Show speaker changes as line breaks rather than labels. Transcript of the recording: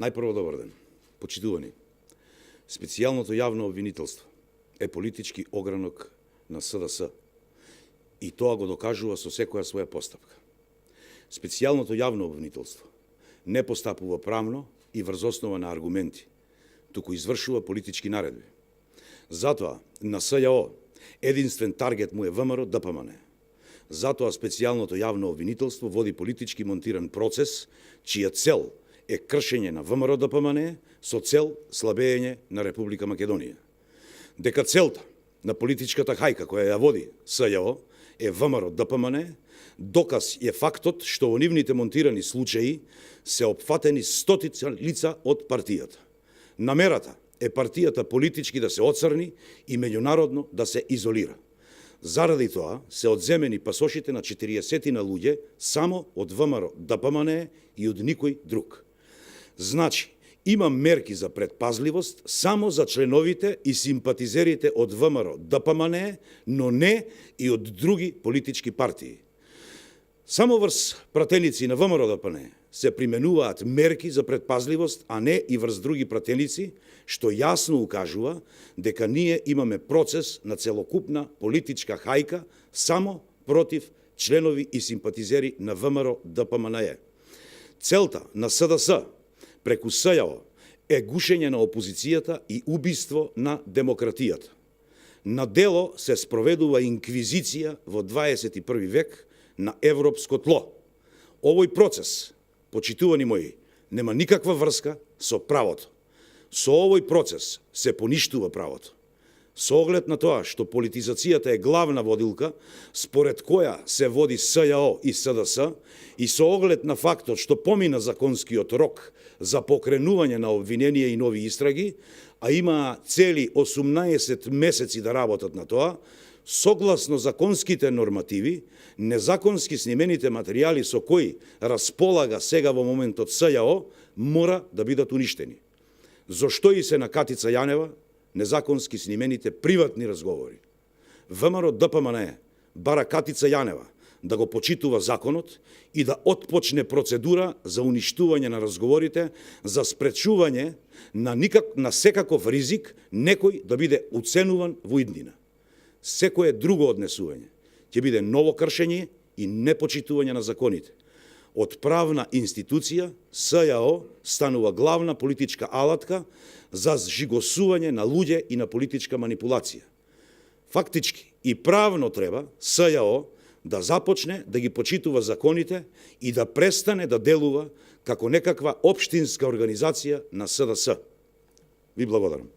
Најпрво добар ден. Почитувани. Специјалното јавно обвинителство е политички огранок на СДС и тоа го докажува со секоја своја постапка. Специјалното јавно обвинителство не постапува правно и врз основа на аргументи, туку извршува политички наредби. Затоа на СЈО единствен таргет му е ВМРО ДПМН. Затоа специјалното јавно обвинителство води политички монтиран процес, чија цел е кршење на ВМРО ДПМН со цел слабење на Република Македонија. Дека целта на политичката хајка која ја води СЈО е ВМРО ДПМН, доказ е фактот што во нивните монтирани случаи се опфатени стотици лица од партијата. Намерата е партијата политички да се оцрни и меѓународно да се изолира. Заради тоа се одземени пасошите на 40 на луѓе само од ВМРО ДПМН и од никој друг. Значи, има мерки за предпазливост само за членовите и симпатизерите од ВМРО ДПМН, но не и од други политички партии. Само врз пратеници на ВМРО ДПМН се применуваат мерки за предпазливост, а не и врз други пратеници, што јасно укажува дека ние имаме процес на целокупна политичка хајка само против членови и симпатизери на ВМРО ДПМН. Целта на СДС преку СЈО е гушење на опозицијата и убиство на демократијата. На дело се спроведува инквизиција во 21 век на европско тло. Овој процес, почитувани мои, нема никаква врска со правото. Со овој процес се поништува правото. Со оглед на тоа што политизацијата е главна водилка, според која се води СЈО и СДС, и со оглед на фактот што помина законскиот рок за покренување на обвиненија и нови истраги, а има цели 18 месеци да работат на тоа, согласно законските нормативи, незаконски снимените материјали со кои располага сега во моментот СЈО мора да бидат уништени. Зошто и се на Катица Јанева незаконски снимените приватни разговори? ВМРО ДПМН бара Катица Јанева да го почитува законот и да отпочне процедура за уништување на разговорите, за спречување на секаков ризик некој да биде уценуван во иднина. Секое друго однесување ќе биде ново кршење и непочитување на законите. Од правна институција, СЈО станува главна политичка алатка за жигосување на луѓе и на политичка манипулација. Фактички и правно треба СЈО да започне да ги почитува законите и да престане да делува како некаква општинска организација на СДС. Ви благодарам.